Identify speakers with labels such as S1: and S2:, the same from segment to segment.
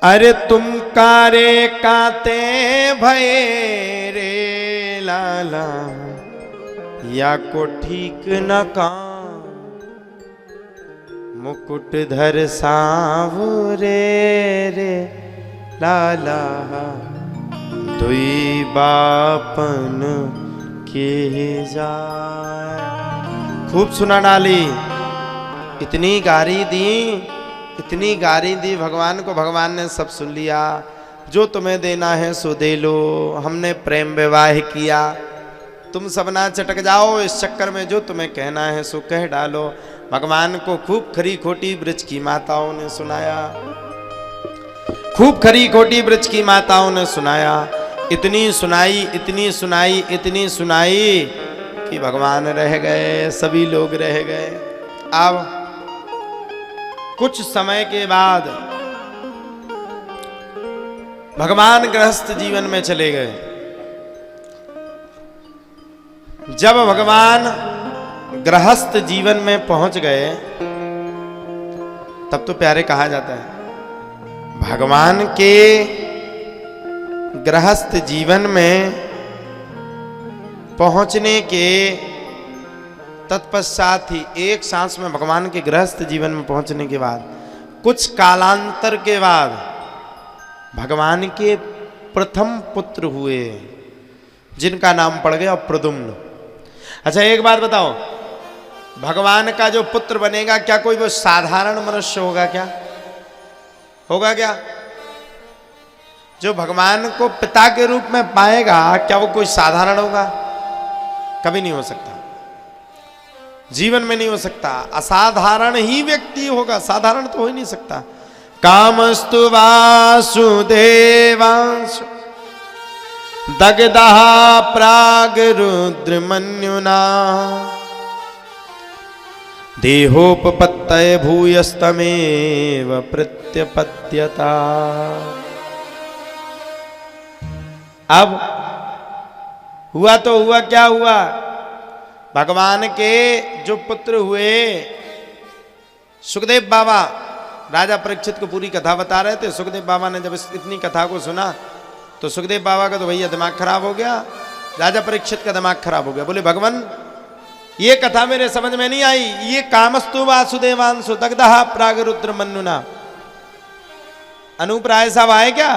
S1: अरे तुम कारे काते भये रे लाला, या को ठीक न काम मुकुटधर सांवरे रे लाला, दुई बापन के जाए। खूब सुना डाली, इतनी गारी दी, इतनी गारी दी भगवान को। भगवान ने सब सुन लिया। जो तुम्हें देना है सो दे लो, हमने प्रेम विवाह किया, तुम सब ना चटक जाओ इस चक्कर में। जो तुम्हें कहना है सो कह डालो। भगवान को खूब खरी खोटी ब्रज की माताओं ने सुनाया, खूब खरी खोटी ब्रज की माताओं ने सुनाया। इतनी सुनाई, इतनी सुनाई, इतनी सुनाई कि भगवान रह गए, सभी लोग रह गए। अब कुछ समय के बाद भगवान गृहस्थ जीवन में चले गए। जब भगवान गृहस्थ जीवन में पहुंच गए तब तो प्यारे कहा जाता है, भगवान के गृहस्थ जीवन में पहुंचने के तत्पश्चात ही, एक सांस में भगवान के गृहस्थ जीवन में पहुंचने के बाद, कुछ कालांतर के बाद भगवान के प्रथम पुत्र हुए, जिनका नाम पड़ गया प्रद्युम्न। अच्छा एक बात बताओ, भगवान का जो पुत्र बनेगा क्या कोई वो साधारण मनुष्य होगा? क्या होगा? क्या जो भगवान को पिता के रूप में पाएगा क्या वो कोई साधारण होगा? कभी नहीं हो सकता, जीवन में नहीं हो सकता। असाधारण ही व्यक्ति होगा, साधारण तो हो ही नहीं सकता। कामस्तु वासुदेवांशु दग्धः प्राग रुद्रमन्युना, देहोपपत्तये भूयस्तमेव प्रत्यपद्यता। अब हुआ तो हुआ, क्या हुआ? भगवान के जो पुत्र हुए, सुखदेव बाबा राजा परीक्षित को पूरी कथा बता रहे थे। सुखदेव बाबा ने जब इतनी कथा को सुना तो सुखदेव बाबा का तो भैया दिमाग खराब हो गया, राजा परीक्षित का दिमाग खराब हो गया। बोले भगवान ये कथा मेरे समझ में नहीं आई, ये कामस्तु वासुदेवांशु दग्धः प्राग रुद्रमन्युना, अनुप्राय साहब आए क्या?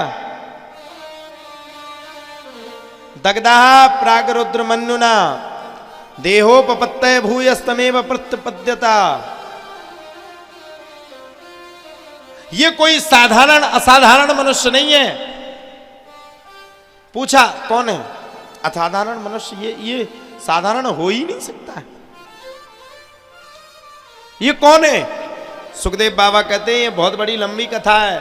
S1: दग्धः प्राग रुद्रमन्युना, देहोपपत्तये भूयस्तमेव प्रत्यपद्यता। ये कोई साधारण असाधारण मनुष्य नहीं है। पूछा कौन है? असाधारण मनुष्य, ये साधारण हो ही नहीं सकता है। ये कौन है? सुखदेव बाबा कहते हैं ये बहुत बड़ी लंबी कथा है,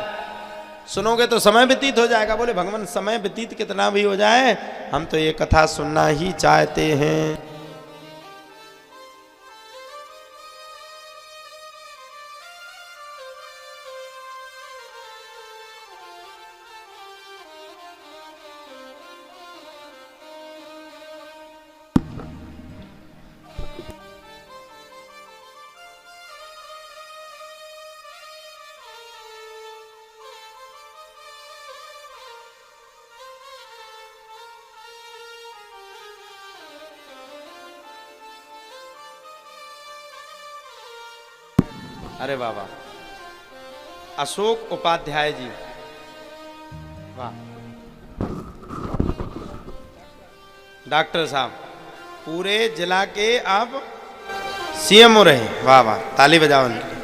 S1: सुनोगे तो समय व्यतीत हो जाएगा। बोले भगवान समय व्यतीत कितना भी हो जाए, हम तो ये कथा सुनना ही चाहते हैं। अरे बाबा, अशोक उपाध्याय जी, वाह, डॉक्टर साहब पूरे जिला के अब सीएम हो रहे। वाह वाह, ताली बजाओ उनके लिए,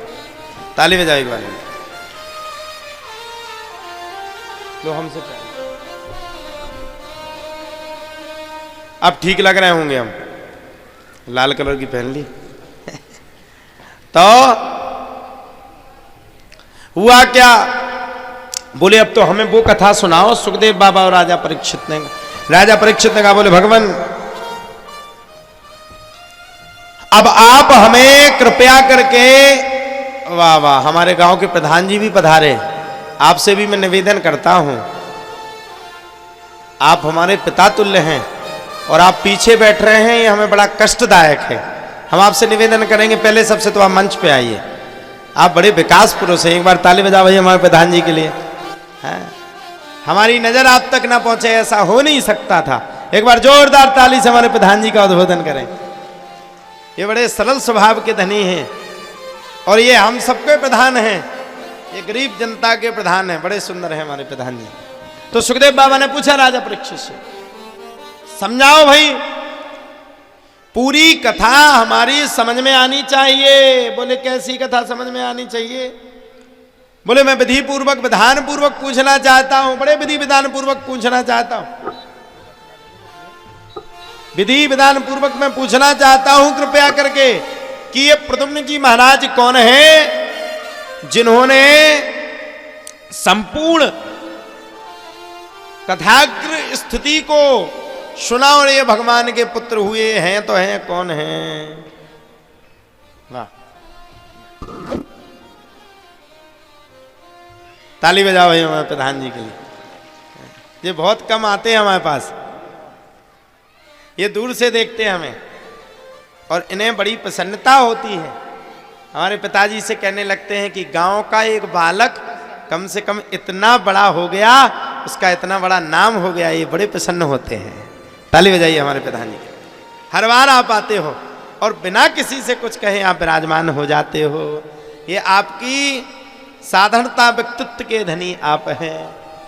S1: ताली बजाओ एक बार। लो हमसे पहले, अब ठीक लग रहे होंगे हम, लाल कलर की पहन ली तो हुआ क्या? बोले अब तो हमें वो कथा सुनाओ। सुखदेव बाबा और राजा परीक्षित ने कहा, बोले भगवान अब आप हमें कृपया करके, वाह वाह, हमारे गांव के प्रधान जी भी पधारे, आपसे भी मैं निवेदन करता हूं, आप हमारे पिता तुल्य हैं और आप पीछे बैठ रहे हैं, ये हमें बड़ा कष्टदायक है। हम आपसे निवेदन करेंगे पहले सबसे तो आप मंच पे आइए, आप बड़े विकास पुरुष हैं। एक बार ताली बजाओ भाई हमारे प्रधान जी के लिए। है? हमारी नजर आप तक ना पहुंचे, ऐसा हो नहीं सकता था। एक बार जोरदार ताली से हमारे प्रधान जी का उद्बोधन करें। ये बड़े सरल स्वभाव के धनी हैं और ये हम सबके प्रधान हैं, ये गरीब जनता के प्रधान हैं, बड़े सुंदर हैं हमारे प्रधान जी। तो सुखदेव बाबा ने पूछा राजा परीक्षित से, समझाओ भाई, पूरी कथा हमारी समझ में आनी चाहिए। बोले कैसी कथा समझ में आनी चाहिए? बोले मैं विधि पूर्वक विधान पूर्वक पूछना चाहता हूं, बड़े विधि विधान पूर्वक पूछना चाहता हूं, विधि विधान पूर्वक मैं पूछना चाहता हूं कृपया करके कि ये प्रद्युम्न जी महाराज कौन है जिन्होंने संपूर्ण कथाग्र स्थिति को सुना और ये भगवान के पुत्र हुए हैं? तो हैं, कौन हैं? वाह, ताली बजाओ भाई हमारे प्रधान जी के लिए। ये बहुत कम आते हैं हमारे पास, ये दूर से देखते हैं हमें और इन्हें बड़ी प्रसन्नता होती है। हमारे पिताजी से कहने लगते हैं कि गांव का एक बालक कम से कम इतना बड़ा हो गया, उसका इतना बड़ा नाम हो गया, ये बड़े प्रसन्न होते हैं। ताली बजाइए हमारे प्रधान जी के। हर बार आप आते हो और बिना किसी से कुछ कहे आप विराजमान हो जाते हो। ये आपकी साधारणता व्यक्तित्व के धनी आप हैं।